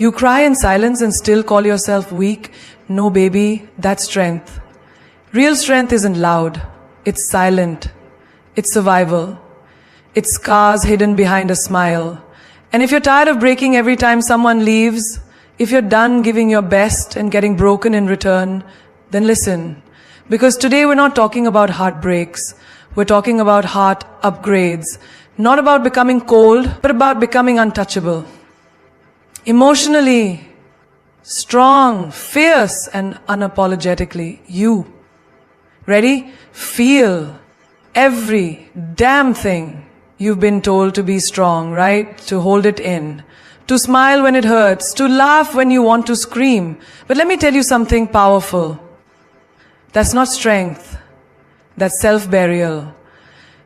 You cry in silence and still call yourself weak? No, baby, that's strength. Real strength isn't loud. It's silent. It's survival. It's scars hidden behind a smile. And if you're tired of breaking every time someone leaves, if you're done giving your best and getting broken in return, then listen. Because today we're not talking about heartbreaks. We're talking about heart upgrades. Not about becoming cold, but about becoming untouchable. Emotionally strong, fierce, and unapologetically you. Ready? Feel every damn thing you've been told to be strong, right? To hold it in. To smile when it hurts. To laugh when you want to scream. But let me tell you something powerful. That's not strength. That's self-burial.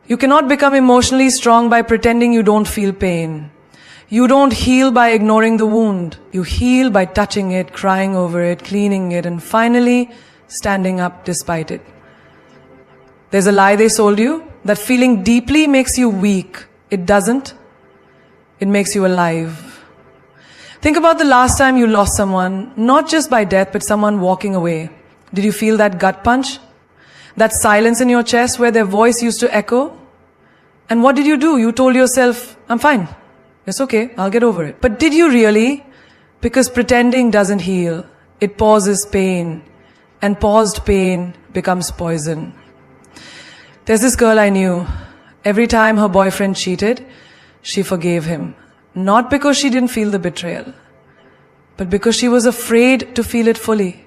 You cannot become emotionally strong by pretending you don't feel pain. You don't heal by ignoring the wound. You heal by touching it, crying over it, cleaning it, and finally standing up despite it. There's a lie they sold you, that feeling deeply makes you weak. It doesn't. It makes you alive. Think about the last time you lost someone, not just by death, but someone walking away. Did you feel that gut punch? That silence in your chest where their voice used to echo? And what did you do? You told yourself, I'm fine. It's okay, I'll get over it. But did you really? Because pretending doesn't heal. It pauses pain. And paused pain becomes poison. There's this girl I knew. Every time her boyfriend cheated, she forgave him. Not because she didn't feel the betrayal, but because she was afraid to feel it fully.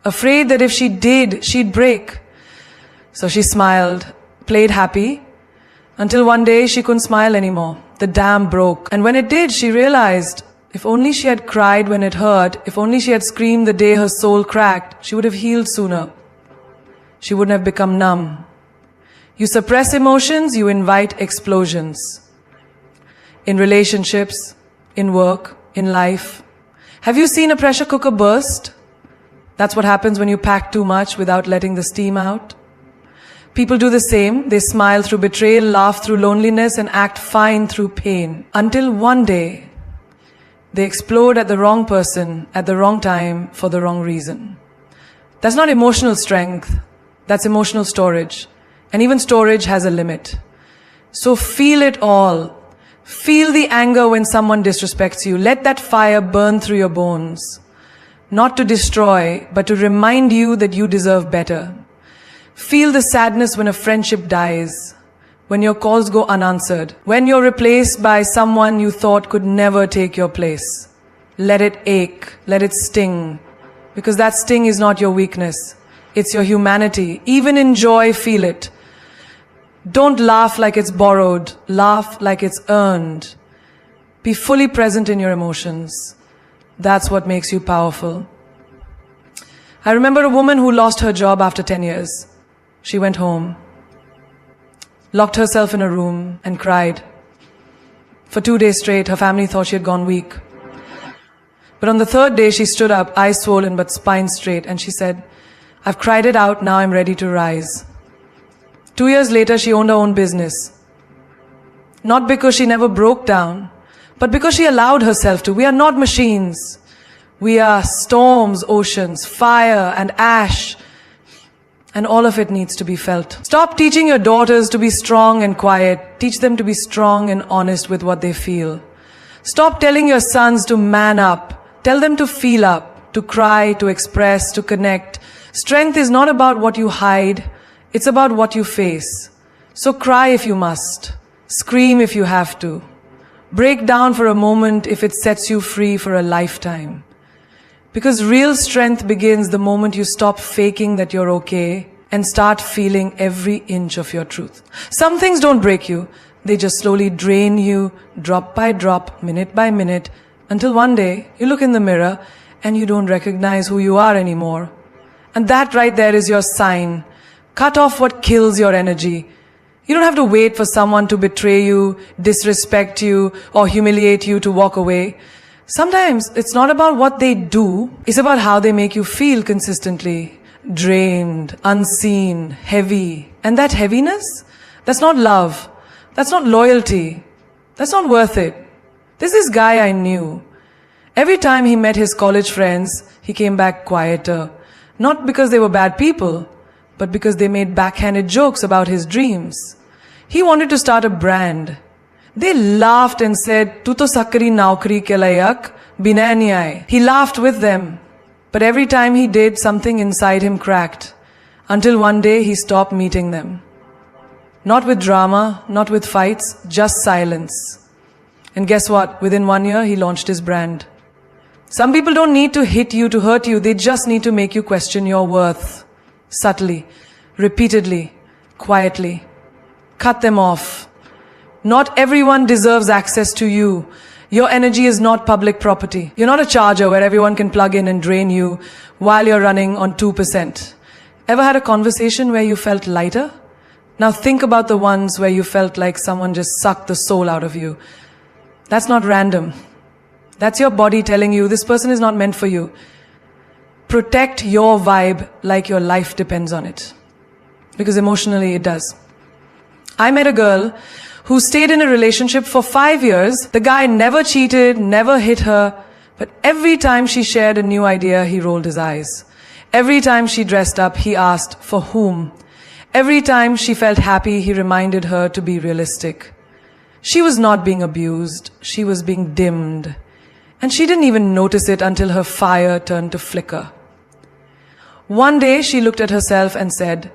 Afraid that if she did, she'd break. So she smiled, played happy, until one day she couldn't smile anymore. The dam broke. And when it did, she realized if only she had cried when it hurt, if only she had screamed the day her soul cracked, she would have healed sooner. She wouldn't have become numb. You suppress emotions, you invite explosions. In relationships, in work, in life. Have you seen a pressure cooker burst? That's what happens when you pack too much without letting the steam out. People do the same. They smile through betrayal, laugh through loneliness, and act fine through pain. Until one day, they explode at the wrong person, at the wrong time, for the wrong reason. That's not emotional strength. That's emotional storage. And even storage has a limit. So feel it all. Feel the anger when someone disrespects you. Let that fire burn through your bones. Not to destroy, but to remind you that you deserve better. Feel the sadness when a friendship dies, when your calls go unanswered, when you're replaced by someone you thought could never take your place. Let it ache, let it sting, because that sting is not your weakness. It's your humanity. Even in joy, feel it. Don't laugh like it's borrowed. Laugh like it's earned. Be fully present in your emotions. That's what makes you powerful. I remember a woman who lost her job after 10 years. She went home, locked herself in a room, and cried. For 2 days straight, her family thought she had gone weak. But on the third day, she stood up, eyes swollen but spine straight, and she said, I've cried it out, now I'm ready to rise. 2 years later, she owned her own business. Not because she never broke down, but because she allowed herself to. We are not machines. We are storms, oceans, fire, and ash. And all of it needs to be felt. Stop teaching your daughters to be strong and quiet. Teach them to be strong and honest with what they feel. Stop telling your sons to man up. Tell them to feel up, to cry, to express, to connect. Strength is not about what you hide. It's about what you face. So cry if you must. Scream if you have to. Break down for a moment if it sets you free for a lifetime. Because real strength begins the moment you stop faking that you're okay and start feeling every inch of your truth. Some things don't break you. They just slowly drain you, drop by drop, minute by minute, until one day you look in the mirror and you don't recognize who you are anymore. And that right there is your sign. Cut off what kills your energy. You don't have to wait for someone to betray you, disrespect you, or humiliate you to walk away. Sometimes it's not about what they do, it's about how they make you feel consistently. Drained, unseen, heavy. And that heaviness, that's not love. That's not loyalty. That's not worth it. There's this guy I knew. Every time he met his college friends, he came back quieter. Not because they were bad people, but because they made backhanded jokes about his dreams. He wanted to start a brand. They laughed and said, "Tu to sakari naukri ke layak, bina nahi." He laughed with them. But every time he did, something inside him cracked. Until one day he stopped meeting them. Not with drama, not with fights, just silence. And guess what? Within 1 year, he launched his brand. Some people don't need to hit you to hurt you. They just need to make you question your worth. Subtly, repeatedly, quietly. Cut them off. Not everyone deserves access to you. Your energy is not public property. You're not a charger where everyone can plug in and drain you while you're running on 2%. Ever had a conversation where you felt lighter? Now think about the ones where you felt like someone just sucked the soul out of you. That's not random. That's your body telling you this person is not meant for you. Protect your vibe like your life depends on it. Because emotionally it does. I met a girl who stayed in a relationship for 5 years. The guy never cheated, never hit her, but every time she shared a new idea, he rolled his eyes. Every time she dressed up, he asked, for whom? Every time she felt happy, he reminded her to be realistic. She was not being abused, she was being dimmed. And she didn't even notice it until her fire turned to flicker. One day she looked at herself and said,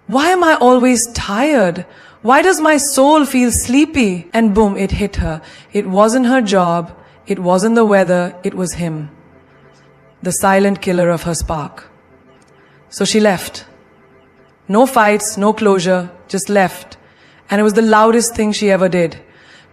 "Why am I always tired? Why does my soul feel sleepy?" And boom, it hit her. It wasn't her job, it wasn't the weather, it was him. The silent killer of her spark. So she left. No fights, no closure, just left. And it was the loudest thing she ever did.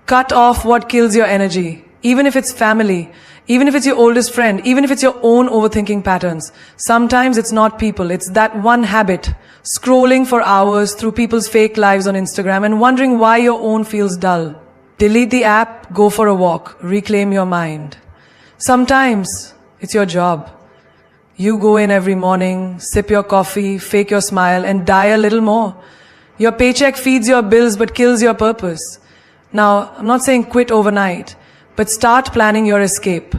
Cut off what kills your energy. Even if it's family, even if it's your oldest friend, even if it's your own overthinking patterns. Sometimes it's not people, it's that one habit. Scrolling for hours through people's fake lives on Instagram and wondering why your own feels dull. Delete the app, go for a walk, reclaim your mind. Sometimes it's your job. You go in every morning, sip your coffee, fake your smile, and die a little more. Your paycheck feeds your bills but kills your purpose. Now, I'm not saying quit overnight, but start planning your escape.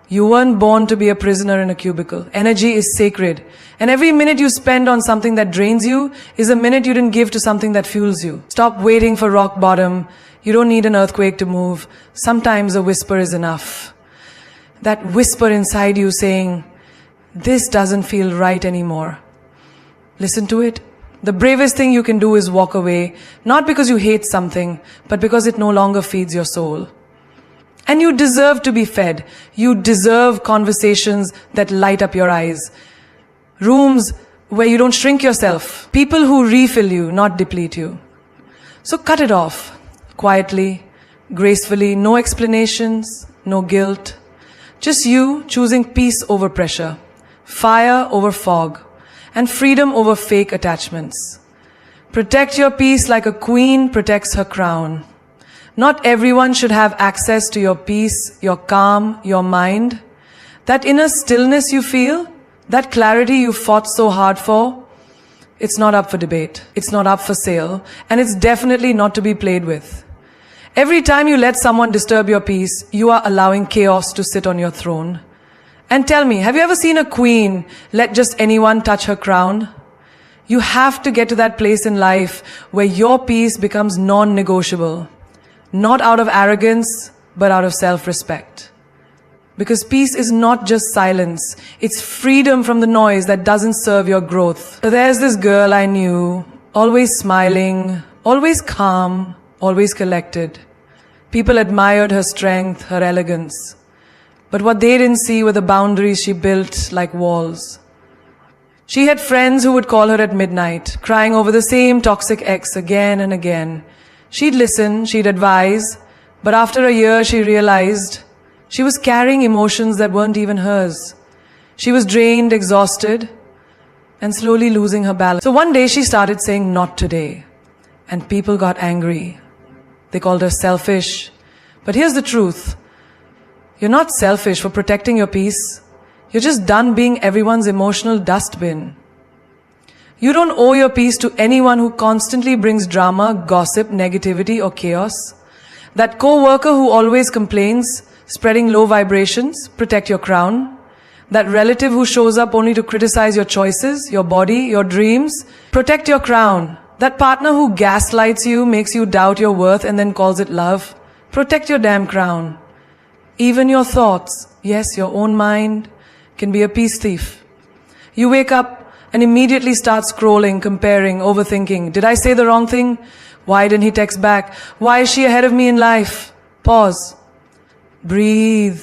You weren't born to be a prisoner in a cubicle. Energy is sacred. And every minute you spend on something that drains you is a minute you didn't give to something that fuels you. Stop waiting for rock bottom. You don't need an earthquake to move. Sometimes a whisper is enough. That whisper inside you saying, "This doesn't feel right anymore." Listen to it. The bravest thing you can do is walk away, not because you hate something, but because it no longer feeds your soul. And you deserve to be fed. You deserve conversations that light up your eyes. Rooms where you don't shrink yourself. People who refill you, not deplete you. So cut it off. Quietly, gracefully, no explanations, no guilt. Just you choosing peace over pressure, fire over fog, and freedom over fake attachments. Protect your peace like a queen protects her crown. Not everyone should have access to your peace, your calm, your mind. That inner stillness you feel, that clarity you fought so hard for, it's not up for debate. It's not up for sale. And it's definitely not to be played with. Every time you let someone disturb your peace, you are allowing chaos to sit on your throne. And tell me, have you ever seen a queen let just anyone touch her crown? You have to get to that place in life where your peace becomes non-negotiable. Not out of arrogance, but out of self-respect. Because peace is not just silence. It's freedom from the noise that doesn't serve your growth. So there's this girl I knew, always smiling, always calm, always collected. People admired her strength, her elegance. But what they didn't see were the boundaries she built like walls. She had friends who would call her at midnight, crying over the same toxic ex again and again. She'd listen, she'd advise, but after a year she realized she was carrying emotions that weren't even hers. She was drained, exhausted, and slowly losing her balance. So one day she started saying, "Not today." And people got angry. They called her selfish. But here's the truth. You're not selfish for protecting your peace. You're just done being everyone's emotional dustbin. You don't owe your peace to anyone who constantly brings drama, gossip, negativity, or chaos. That co-worker who always complains, spreading low vibrations, protect your crown. That relative who shows up only to criticize your choices, your body, your dreams, protect your crown. That partner who gaslights you, makes you doubt your worth and then calls it love, protect your damn crown. Even your thoughts, yes, your own mind, can be a peace thief. You wake up and immediately start scrolling, comparing, overthinking. Did I say the wrong thing? Why didn't he text back? Why is she ahead of me in life? Pause. Breathe.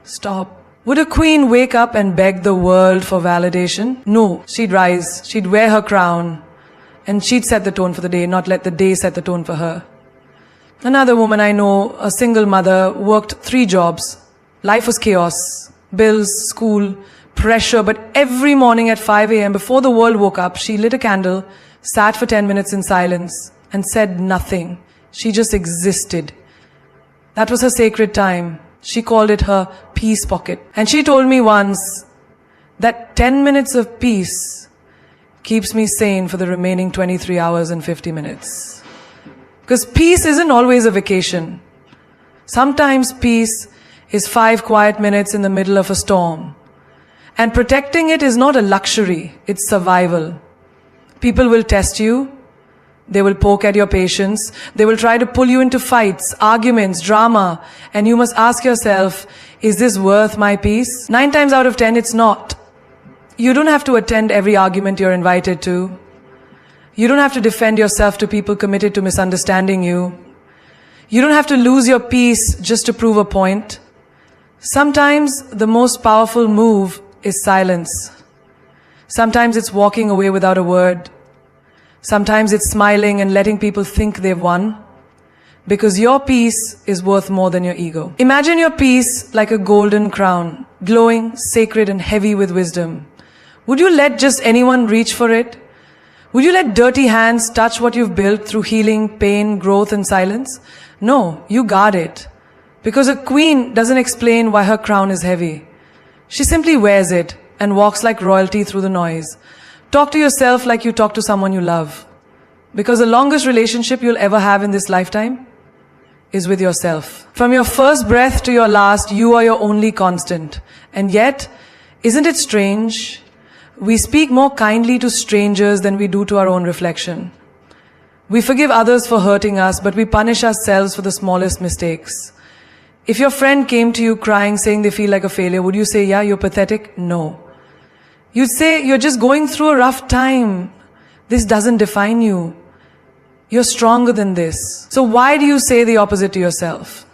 Stop. Would a queen wake up and beg the world for validation? No. She'd rise, she'd wear her crown, and she'd set the tone for the day, not let the day set the tone for her. Another woman I know, a single mother, worked 3 jobs. Life was chaos, bills, school, pressure, but every morning at 5 a.m. before the world woke up, she lit a candle, sat for 10 minutes in silence, and said nothing. She just existed. That was her sacred time. She called it her peace pocket. And she told me once that 10 minutes of peace keeps me sane for the remaining 23 hours and 50 minutes. Because peace isn't always a vacation. Sometimes peace is 5 quiet minutes in the middle of a storm. And protecting it is not a luxury, it's survival. People will test you. They will poke at your patience. They will try to pull you into fights, arguments, drama. And you must ask yourself, is this worth my peace? 9 times out of 10, it's not. You don't have to attend every argument you're invited to. You don't have to defend yourself to people committed to misunderstanding you. You don't have to lose your peace just to prove a point. Sometimes the most powerful move is silence. Sometimes it's walking away without a word. Sometimes it's smiling and letting people think they've won. Because your peace is worth more than your ego. Imagine your peace like a golden crown, glowing, sacred and heavy with wisdom. Would you let just anyone reach for it? Would you let dirty hands touch what you've built through healing, pain, growth and silence? No, you guard it. Because a queen doesn't explain why her crown is heavy. She simply wears it and walks like royalty through the noise. Talk to yourself like you talk to someone you love. Because the longest relationship you'll ever have in this lifetime is with yourself. From your first breath to your last, you are your only constant. And yet, isn't it strange? We speak more kindly to strangers than we do to our own reflection. We forgive others for hurting us, but we punish ourselves for the smallest mistakes. If your friend came to you crying, saying they feel like a failure, would you say, yeah, you're pathetic? No. You'd say, you're just going through a rough time. This doesn't define you. You're stronger than this. So why do you say the opposite to yourself?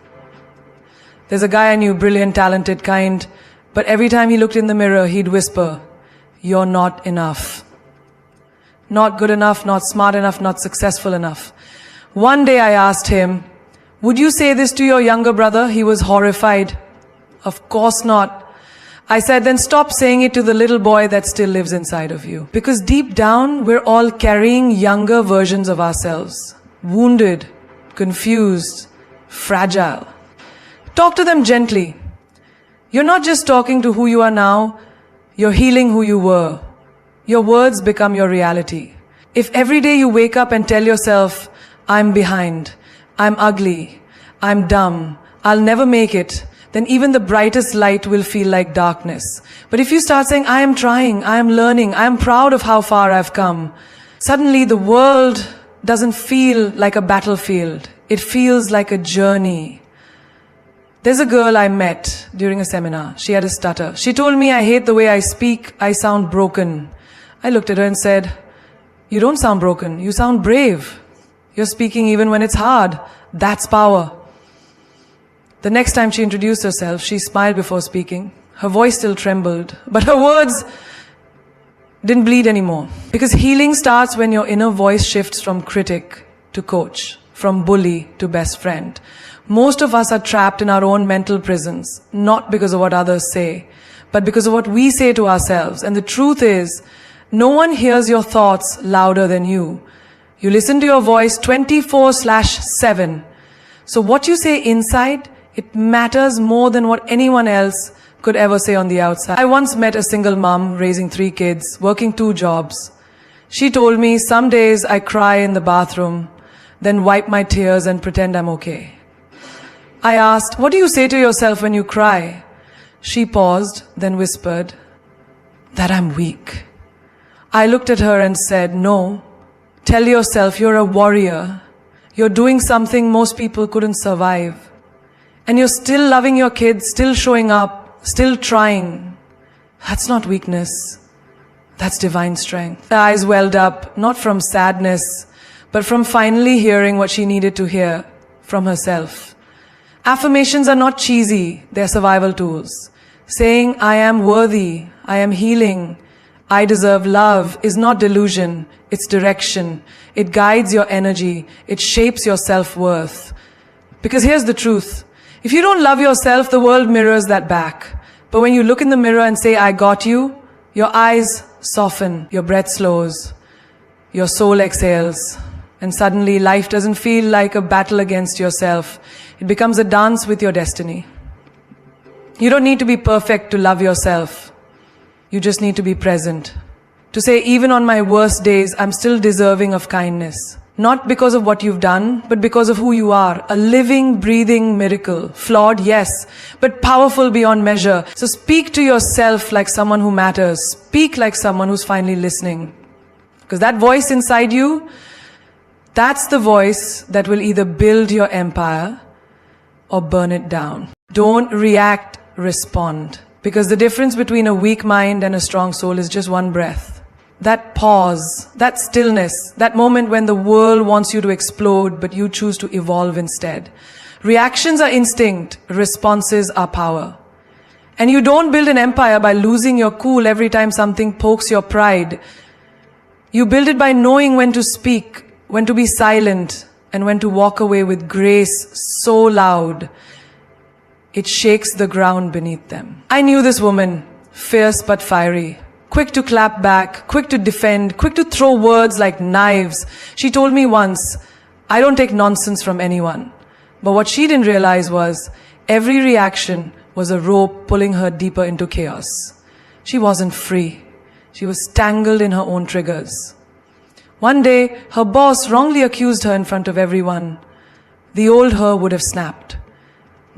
There's a guy I knew, brilliant, talented, kind, but every time he looked in the mirror, he'd whisper, you're not enough. Not good enough, not smart enough, not successful enough. One day I asked him, would you say this to your younger brother? He was horrified. Of course not. I said, then stop saying it to the little boy that still lives inside of you. Because deep down, we're all carrying younger versions of ourselves. Wounded, confused, fragile. Talk to them gently. You're not just talking to who you are now, you're healing who you were. Your words become your reality. If every day you wake up and tell yourself, I'm behind, I'm ugly, I'm dumb, I'll never make it, then even the brightest light will feel like darkness. But if you start saying, I am trying, I am learning, I am proud of how far I've come, suddenly the world doesn't feel like a battlefield. It feels like a journey. There's a girl I met during a seminar. She had a stutter. She told me, I hate the way I speak, I sound broken. I looked at her and said, you don't sound broken, you sound brave. You're speaking even when it's hard. That's power. The next time she introduced herself, she smiled before speaking. Her voice still trembled, but her words didn't bleed anymore. Because healing starts when your inner voice shifts from critic to coach, from bully to best friend. Most of us are trapped in our own mental prisons, not because of what others say, but because of what we say to ourselves. And the truth is, no one hears your thoughts louder than you. You listen to your voice 24/7. So what you say inside, it matters more than what anyone else could ever say on the outside. I once met a single mom raising 3 kids, working 2 jobs. She told me, some days I cry in the bathroom, then wipe my tears and pretend I'm okay. I asked, "What do you say to yourself when you cry?" She paused, then whispered, "That I'm weak." I looked at her and said, "No. Tell yourself you're a warrior. You're doing something most people couldn't survive. And you're still loving your kids, still showing up, still trying. That's not weakness. That's divine strength." Her eyes welled up, not from sadness, but from finally hearing what she needed to hear from herself. Affirmations are not cheesy, they're survival tools. Saying, "I am worthy, I am healing, I deserve love" is not delusion, it's direction. It guides your energy, it shapes your self-worth. Because here's the truth. If you don't love yourself, the world mirrors that back. But when you look in the mirror and say, "I got you," your eyes soften, your breath slows, your soul exhales, and suddenly life doesn't feel like a battle against yourself. It becomes a dance with your destiny. You don't need to be perfect to love yourself. You just need to be present. To say, even on my worst days, I'm still deserving of kindness. Not because of what you've done, but because of who you are. A living, breathing miracle. Flawed, yes, but powerful beyond measure. So speak to yourself like someone who matters. Speak like someone who's finally listening. Because that voice inside you, that's the voice that will either build your empire or burn it down. Don't react, respond. Because the difference between a weak mind and a strong soul is just one breath. That pause, that stillness, that moment when the world wants you to explode, but you choose to evolve instead. Reactions are instinct, responses are power. And you don't build an empire by losing your cool every time something pokes your pride. You build it by knowing when to speak, when to be silent, and when to walk away with grace so loud it shakes the ground beneath them. I knew this woman, fierce but fiery, quick to clap back, quick to defend, quick to throw words like knives. She told me once, "I don't take nonsense from anyone." But what she didn't realize was, every reaction was a rope pulling her deeper into chaos. She wasn't free. She was tangled in her own triggers. One day, her boss wrongly accused her in front of everyone. The old her would have snapped.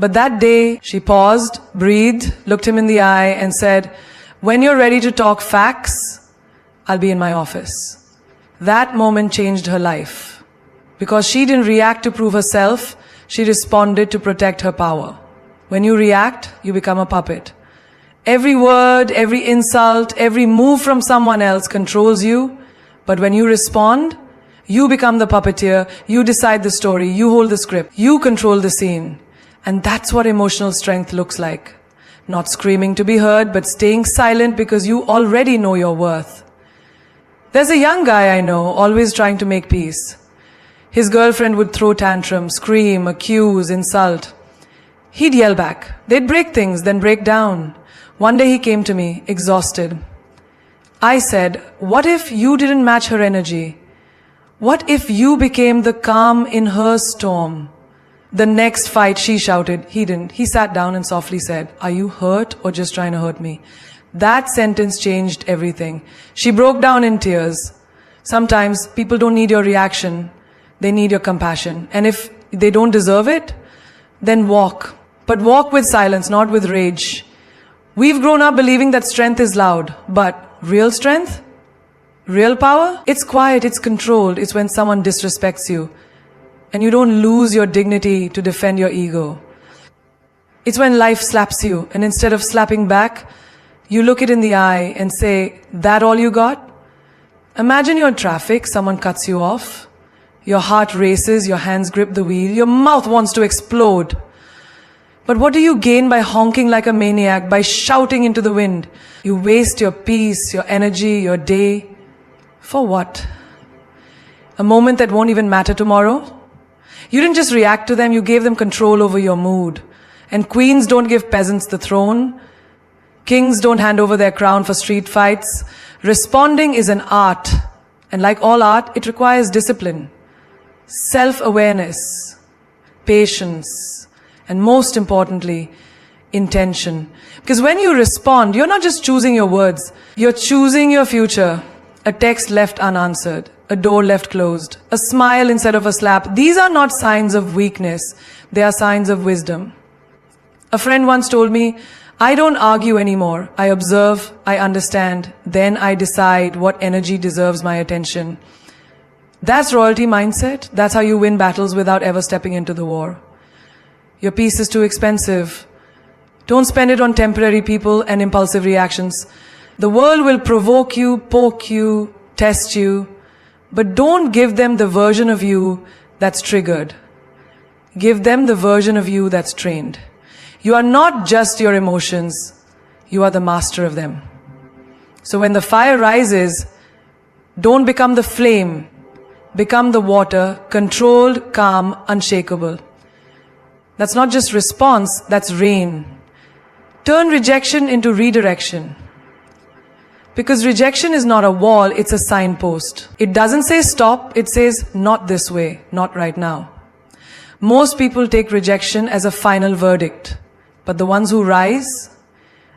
But that day, she paused, breathed, looked him in the eye and said, "When you're ready to talk facts, I'll be in my office." That moment changed her life. Because she didn't react to prove herself, she responded to protect her power. When you react, you become a puppet. Every word, every insult, every move from someone else controls you. But when you respond, you become the puppeteer, you decide the story, you hold the script, you control the scene. And that's what emotional strength looks like. Not screaming to be heard, but staying silent because you already know your worth. There's a young guy I know, always trying to make peace. His girlfriend would throw tantrums, scream, accuse, insult. He'd yell back. They'd break things, then break down. One day he came to me, exhausted. I said, "What if you didn't match her energy? What if you became the calm in her storm?" The next fight, she shouted. He didn't. He sat down and softly said, "Are you hurt or just trying to hurt me?" That sentence changed everything. She broke down in tears. Sometimes people don't need your reaction. They need your compassion. And if they don't deserve it, then walk. But walk with silence, not with rage. We've grown up believing that strength is loud. But real strength? Real power? It's quiet, it's controlled. It's when someone disrespects you. And you don't lose your dignity to defend your ego. It's when life slaps you, and instead of slapping back, you look it in the eye and say, "That all you got?" Imagine you're in traffic, someone cuts you off. Your heart races, your hands grip the wheel, your mouth wants to explode. But what do you gain by honking like a maniac, by shouting into the wind? You waste your peace, your energy, your day. For what? A moment that won't even matter tomorrow? You didn't just react to them, you gave them control over your mood. And queens don't give peasants the throne. Kings don't hand over their crown for street fights. Responding is an art. And like all art, it requires discipline, self-awareness, patience, and most importantly, intention. Because when you respond, you're not just choosing your words, you're choosing your future. A text left unanswered, a door left closed, a smile instead of a slap. These are not signs of weakness. They are signs of wisdom. A friend once told me, I don't argue anymore. I observe, I understand, then I decide what energy deserves my attention. That's royalty mindset. That's how you win battles without ever stepping into the war. Your peace is too expensive. Don't spend it on temporary people and impulsive reactions. The world will provoke you, poke you, test you, but don't give them the version of you that's triggered. Give them the version of you that's trained. You are not just your emotions, you are the master of them. So when the fire rises, don't become the flame, become the water, controlled, calm, unshakable. That's not just response, that's rain. Turn rejection into redirection. Because rejection is not a wall, it's a signpost. It doesn't say stop, it says not this way, not right now. Most people take rejection as a final verdict. But the ones who rise,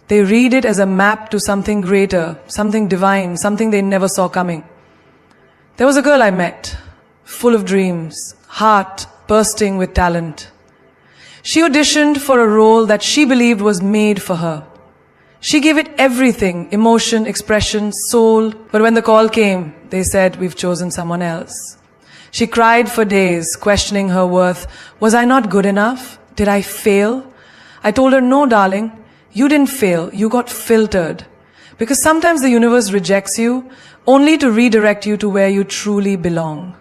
they read it as a map to something greater, something divine, something they never saw coming. There was a girl I met, full of dreams, heart bursting with talent. She auditioned for a role that she believed was made for her. She gave it everything, emotion, expression, soul. But when the call came, they said, we've chosen someone else. She cried for days, questioning her worth. Was I not good enough? Did I fail? I told her, no, darling, you didn't fail. You got filtered. Because sometimes the universe rejects you only to redirect you to where you truly belong.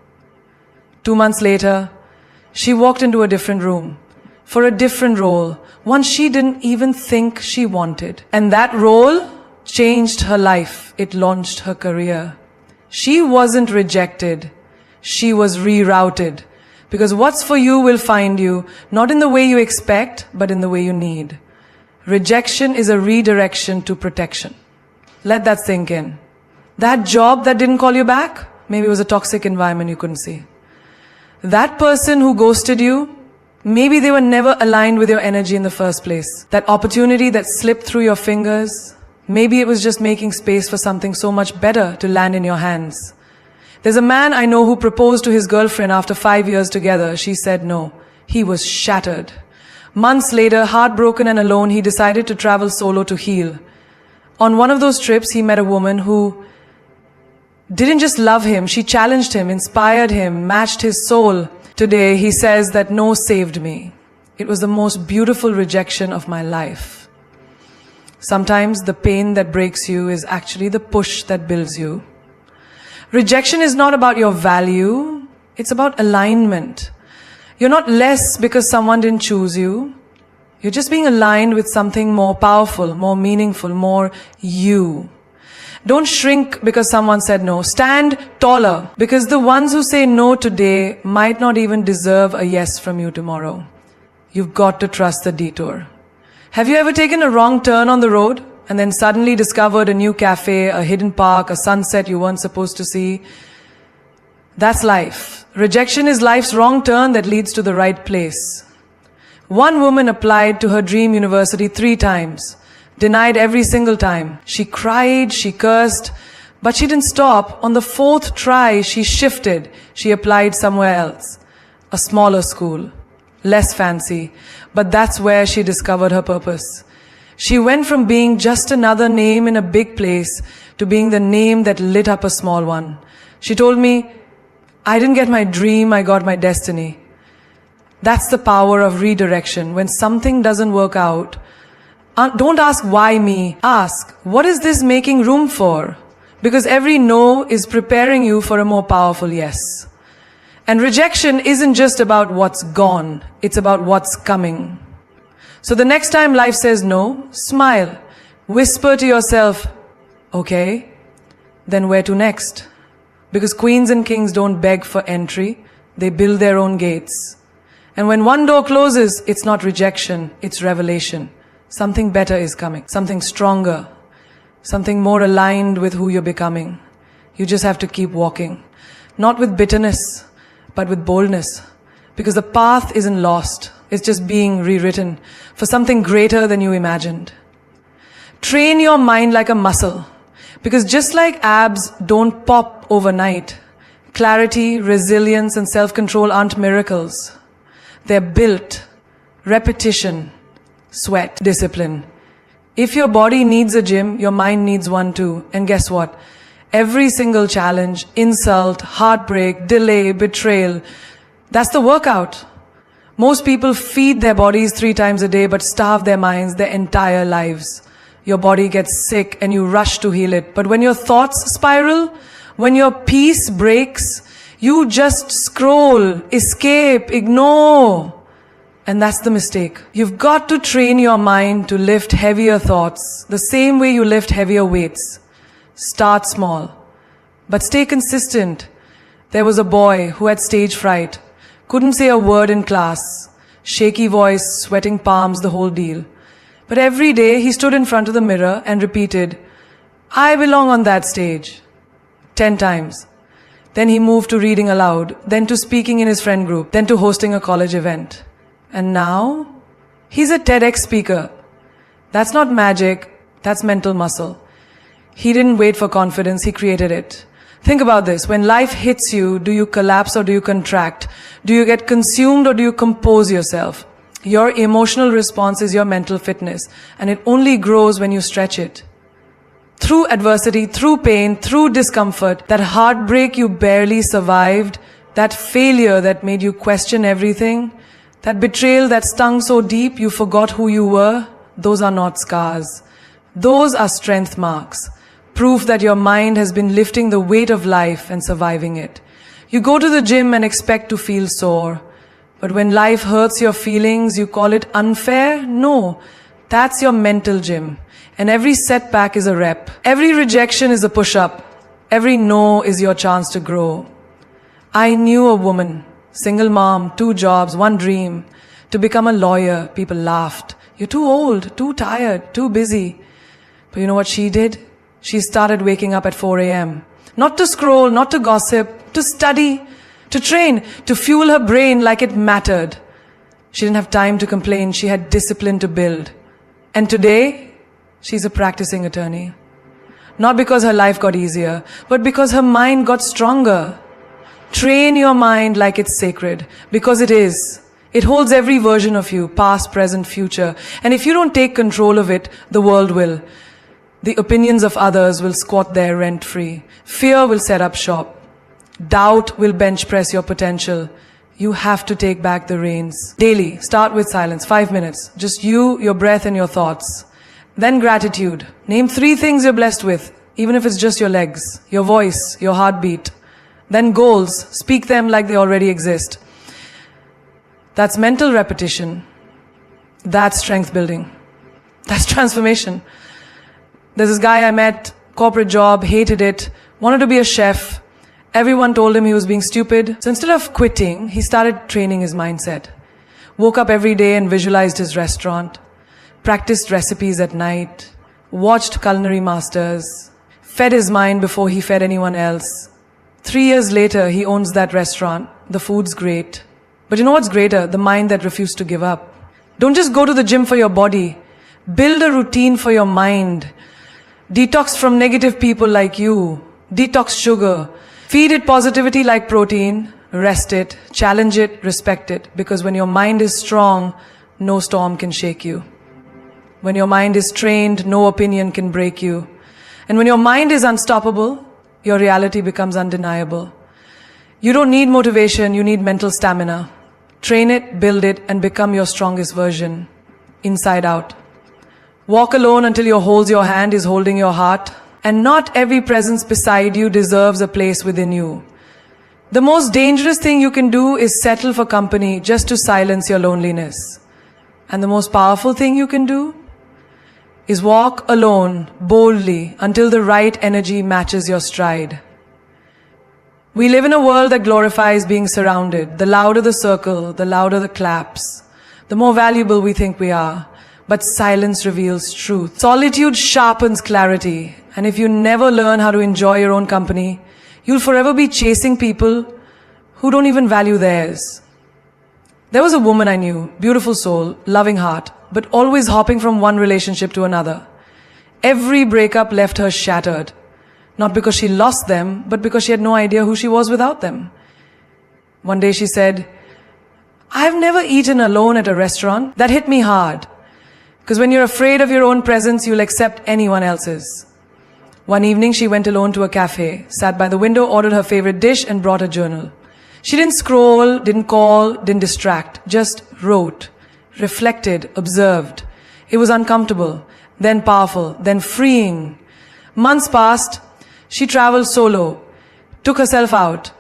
2 months later, she walked into a different room for a different role, one she didn't even think she wanted. And that role changed her life. It launched her career. She wasn't rejected. She was rerouted. Because what's for you will find you, not in the way you expect, but in the way you need. Rejection is a redirection to protection. Let that sink in. That job that didn't call you back, maybe it was a toxic environment you couldn't see. That person who ghosted you, maybe they were never aligned with your energy in the first place. That opportunity that slipped through your fingers, maybe it was just making space for something so much better to land in your hands. There's a man I know who proposed to his girlfriend after 5 years together. She said no. He was shattered. Months later, heartbroken and alone, he decided to travel solo to heal. On one of those trips, he met a woman who didn't just love him, she challenged him, inspired him, matched his soul. Today, he says that no saved me. It was the most beautiful rejection of my life. Sometimes the pain that breaks you is actually the push that builds you. Rejection is not about your value, it's about alignment. You're not less because someone didn't choose you. You're just being aligned with something more powerful, more meaningful, more you. Don't shrink because someone said no. Stand taller, because the ones who say no today might not even deserve a yes from you tomorrow. You've got to trust the detour. Have you ever taken a wrong turn on the road and then suddenly discovered a new cafe, a hidden park, a sunset you weren't supposed to see? That's life. Rejection is life's wrong turn that leads to the right place. One woman applied to her dream university 3 times. Denied every single time. She cried, she cursed, but she didn't stop. On the 4th try, she shifted. She applied somewhere else. A smaller school. Less fancy. But that's where she discovered her purpose. She went from being just another name in a big place to being the name that lit up a small one. She told me, I didn't get my dream, I got my destiny. That's the power of redirection. When something doesn't work out, don't ask why me. Ask, what is this making room for? Because every no is preparing you for a more powerful yes. And rejection isn't just about what's gone. It's about what's coming. So the next time life says no, smile. Whisper to yourself, okay, then where to next? Because queens and kings don't beg for entry. They build their own gates. And when one door closes, it's not rejection, it's revelation. Something better is coming, something stronger, something more aligned with who you're becoming. You just have to keep walking. Not with bitterness, but with boldness. Because the path isn't lost, it's just being rewritten for something greater than you imagined. Train your mind like a muscle. Because just like abs don't pop overnight, Clarity, resilience, and self-control aren't miracles. They're built. Repetition, sweat, discipline. If your body needs a gym, your mind needs one too. And guess what? Every single challenge, insult, heartbreak, delay, betrayal, that's the workout. Most people feed their bodies 3 times a day but starve their minds their entire lives. Your body gets sick and you rush to heal it. But when your thoughts spiral, when your peace breaks, you just scroll, escape, ignore. And that's the mistake. You've got to train your mind to lift heavier thoughts, the same way you lift heavier weights. Start small, but stay consistent. There was a boy who had stage fright, couldn't say a word in class, shaky voice, sweating palms, the whole deal. But every day he stood in front of the mirror and repeated, "I belong on that stage," 10 times. Then he moved to reading aloud, then to speaking in his friend group, then to hosting a college event. And now, he's a TEDx speaker. That's not magic, that's mental muscle. He didn't wait for confidence, he created it. Think about this, when life hits you, do you collapse or do you contract? Do you get consumed or do you compose yourself? Your emotional response is your mental fitness, and it only grows when you stretch it. Through adversity, through pain, through discomfort, that heartbreak you barely survived, that failure that made you question everything, that betrayal that stung so deep you forgot who you were, those are not scars. Those are strength marks. Proof that your mind has been lifting the weight of life and surviving it. You go to the gym and expect to feel sore. But when life hurts your feelings, you call it unfair? No, that's your mental gym. And every setback is a rep. Every rejection is a push-up. Every no is your chance to grow. I knew a woman, single mom, 2 jobs, 1 dream, to become a lawyer. People laughed. You're too old, too tired, too busy. But you know what she did? She started waking up at 4 a.m. Not to scroll, not to gossip, to study, to train, to fuel her brain like it mattered. She didn't have time to complain. She had discipline to build. And today, she's a practicing attorney. Not because her life got easier, but because her mind got stronger. Train your mind like it's sacred, because it is. It holds every version of you, past, present, future. And if you don't take control of it, the world will. The opinions of others will squat there rent-free. Fear will set up shop. Doubt will bench press your potential. You have to take back the reins. Daily, start with silence, 5 minutes. Just you, your breath, and your thoughts. Then gratitude. Name 3 things you're blessed with, even if it's just your legs, your voice, your heartbeat. Then goals. Speak them like they already exist. That's mental repetition. That's strength building. That's transformation. There's this guy I met, corporate job, hated it, wanted to be a chef. Everyone told him he was being stupid. So instead of quitting, he started training his mindset. Woke up every day and visualized his restaurant. Practiced recipes at night. Watched culinary masters. Fed his mind before he fed anyone else. 3 years later, he owns that restaurant. The food's great. But you know what's greater? The mind that refused to give up. Don't just go to the gym for your body. Build a routine for your mind. Detox from negative people like you. Detox sugar. Feed it positivity like protein. Rest it. Challenge it. Respect it. Because when your mind is strong, no storm can shake you. When your mind is trained, no opinion can break you. And when your mind is unstoppable, your reality becomes undeniable. You don't need motivation, you need mental stamina. Train it, build it, and become your strongest version. Inside out. Walk alone until your holds your hand is holding your heart. And not every presence beside you deserves a place within you. The most dangerous thing you can do is settle for company just to silence your loneliness. And the most powerful thing you can do is walk alone, boldly, until the right energy matches your stride. We live in a world that glorifies being surrounded. The louder the circle, the louder the claps, the more valuable we think we are. But silence reveals truth. Solitude sharpens clarity. And if you never learn how to enjoy your own company, you'll forever be chasing people who don't even value theirs. There was a woman I knew, beautiful soul, loving heart, but always hopping from one relationship to another. Every breakup left her shattered. Not because she lost them, but because she had no idea who she was without them. One day she said, "I've never eaten alone at a restaurant." That hit me hard. Because when you're afraid of your own presence, you'll accept anyone else's. One evening she went alone to a cafe, sat by the window, ordered her favorite dish and brought a journal. She didn't scroll, didn't call, didn't distract, just wrote, reflected, observed. It was uncomfortable, then powerful, then freeing. Months passed, she traveled solo, took herself out,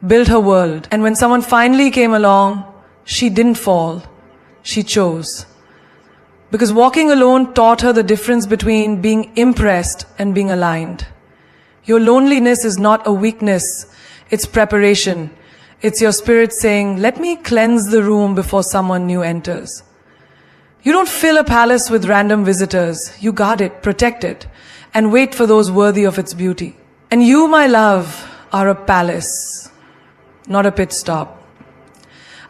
built her world. And when someone finally came along, she didn't fall, she chose. Because walking alone taught her the difference between being impressed and being aligned. Your loneliness is not a weakness, it's preparation. It's your spirit saying, "Let me cleanse the room before someone new enters." You don't fill a palace with random visitors. You guard it, protect it, and wait for those worthy of its beauty. And you, my love, are a palace, not a pit stop.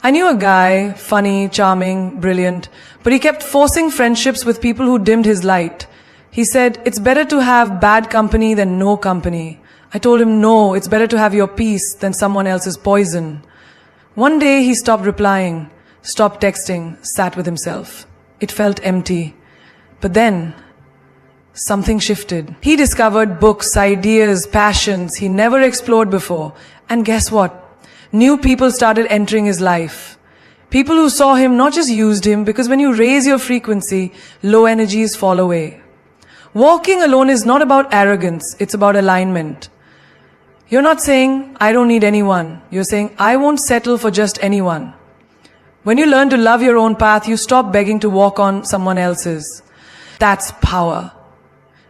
I knew a guy, funny, charming, brilliant, but he kept forcing friendships with people who dimmed his light. He said, "It's better to have bad company than no company." I told him, "No, it's better to have your peace than someone else's poison." One day he stopped replying, stopped texting, sat with himself. It felt empty. But then, something shifted. He discovered books, ideas, passions he never explored before. And guess what? New people started entering his life. People who saw him not just used him, because when you raise your frequency, low energies fall away. Walking alone is not about arrogance, it's about alignment. You're not saying, "I don't need anyone." You're saying, "I won't settle for just anyone." When you learn to love your own path, you stop begging to walk on someone else's. That's power.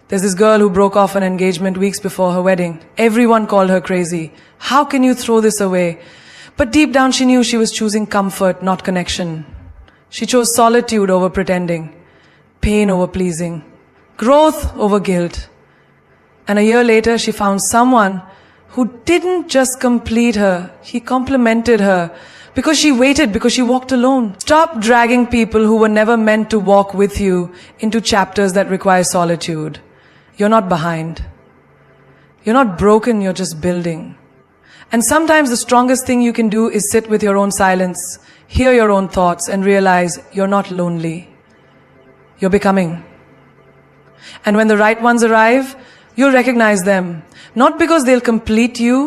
There's this girl who broke off an engagement weeks before her wedding. Everyone called her crazy. How can you throw this away? But deep down she knew she was choosing comfort, not connection. She chose solitude over pretending, pain over pleasing, growth over guilt. And a year later she found someone who didn't just complete her, he complemented her. Because she waited, because she walked alone. Stop dragging people who were never meant to walk with you into chapters that require solitude. You're not behind. You're not broken, you're just building. And sometimes the strongest thing you can do is sit with your own silence, hear your own thoughts, and realize you're not lonely. You're becoming. And when the right ones arrive, you'll recognize them. Not because they'll complete you,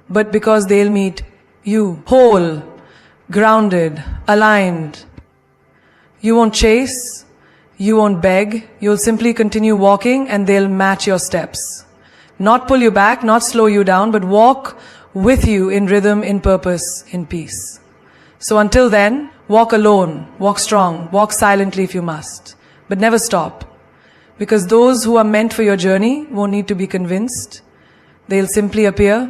but because they'll meet you whole, grounded, aligned. You won't chase, you won't beg, you'll simply continue walking and they'll match your steps. Not pull you back, not slow you down, but walk with you in rhythm, in purpose, in peace. So until then, walk alone, walk strong, walk silently if you must, but never stop. Because those who are meant for your journey won't need to be convinced. They'll simply appear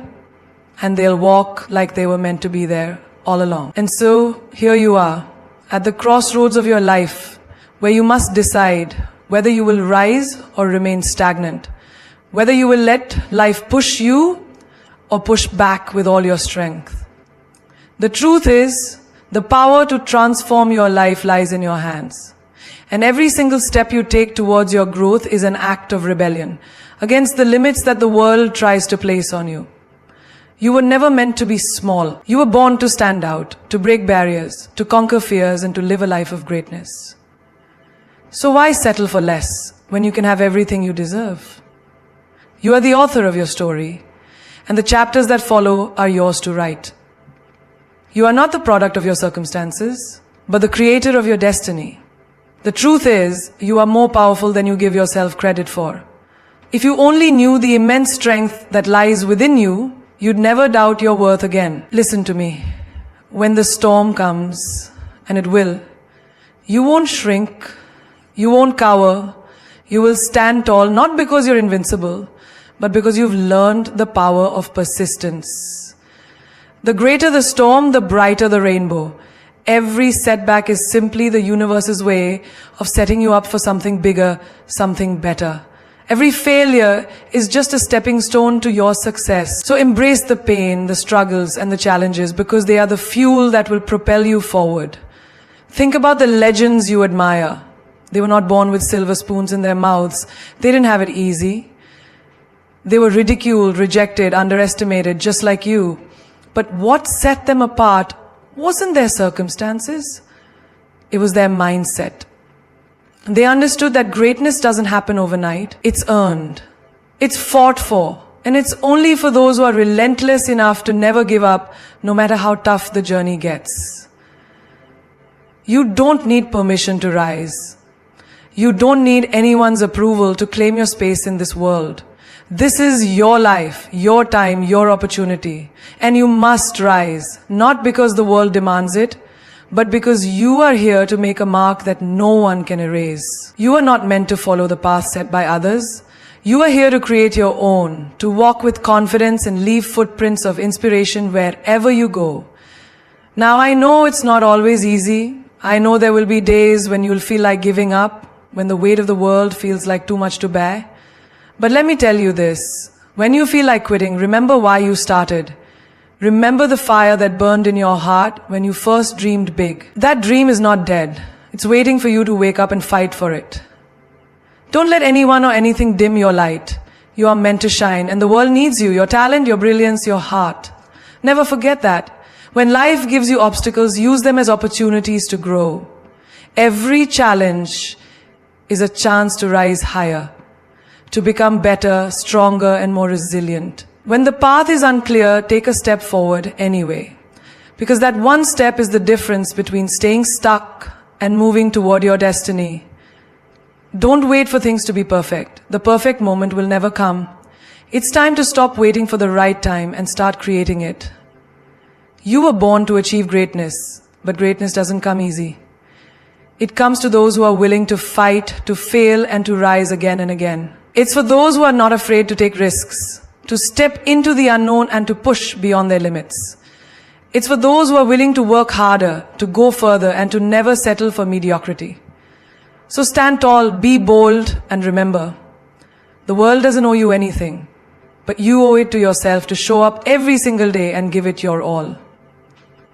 and they'll walk like they were meant to be there all along. And so here you are at the crossroads of your life where you must decide whether you will rise or remain stagnant, whether you will let life push you or push back with all your strength. The truth is, the power to transform your life lies in your hands. And every single step you take towards your growth is an act of rebellion against the limits that the world tries to place on you. You were never meant to be small. You were born to stand out, to break barriers, to conquer fears, and to live a life of greatness. So why settle for less when you can have everything you deserve? You are the author of your story, and the chapters that follow are yours to write. You are not the product of your circumstances, but the creator of your destiny. The truth is, you are more powerful than you give yourself credit for. If you only knew the immense strength that lies within you, you'd never doubt your worth again. Listen to me. When the storm comes, and it will, you won't shrink, you won't cower, you will stand tall, not because you're invincible, but because you've learned the power of persistence. The greater the storm, the brighter the rainbow. Every setback is simply the universe's way of setting you up for something bigger, something better. Every failure is just a stepping stone to your success. So embrace the pain, the struggles, and the challenges because they are the fuel that will propel you forward. Think about the legends you admire. They were not born with silver spoons in their mouths. They didn't have it easy. They were ridiculed, rejected, underestimated, just like you. But what set them apart wasn't their circumstances. It was their mindset. They understood that greatness doesn't happen overnight. It's earned. It's fought for. And it's only for those who are relentless enough to never give up, no matter how tough the journey gets. You don't need permission to rise. You don't need anyone's approval to claim your space in this world. This is your life, your time, your opportunity. And you must rise, not because the world demands it, but because you are here to make a mark that no one can erase. You are not meant to follow the path set by others. You are here to create your own, to walk with confidence and leave footprints of inspiration wherever you go. Now, I know it's not always easy. I know there will be days when you'll feel like giving up, when the weight of the world feels like too much to bear. But let me tell you this. When you feel like quitting, remember why you started. Remember the fire that burned in your heart when you first dreamed big. That dream is not dead. It's waiting for you to wake up and fight for it. Don't let anyone or anything dim your light. You are meant to shine, and the world needs you, your talent, your brilliance, your heart. Never forget that. When life gives you obstacles, use them as opportunities to grow. Every challenge is a chance to rise higher, to become better, stronger, and more resilient. When the path is unclear, take a step forward anyway. Because that one step is the difference between staying stuck and moving toward your destiny. Don't wait for things to be perfect. The perfect moment will never come. It's time to stop waiting for the right time and start creating it. You were born to achieve greatness, but greatness doesn't come easy. It comes to those who are willing to fight, to fail, and to rise again and again. It's for those who are not afraid to take risks, to step into the unknown and to push beyond their limits. It's for those who are willing to work harder, to go further, and to never settle for mediocrity. So stand tall, be bold, and remember, the world doesn't owe you anything, but you owe it to yourself to show up every single day and give it your all.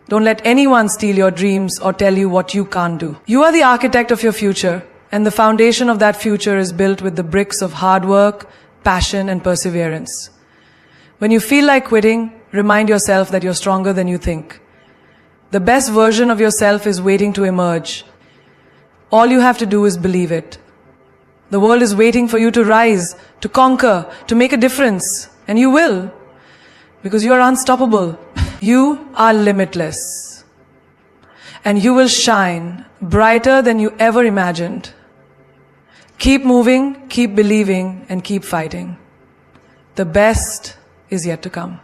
Don't let anyone steal your dreams or tell you what you can't do. You are the architect of your future, and the foundation of that future is built with the bricks of hard work, passion, and perseverance. When you feel like quitting, remind yourself that you're stronger than you think. The best version of yourself is waiting to emerge. All you have to do is believe it. The world is waiting for you to rise, to conquer, to make a difference. And you will. Because you are unstoppable. You are limitless. And you will shine brighter than you ever imagined. Keep moving, keep believing, and keep fighting. The best is yet to come.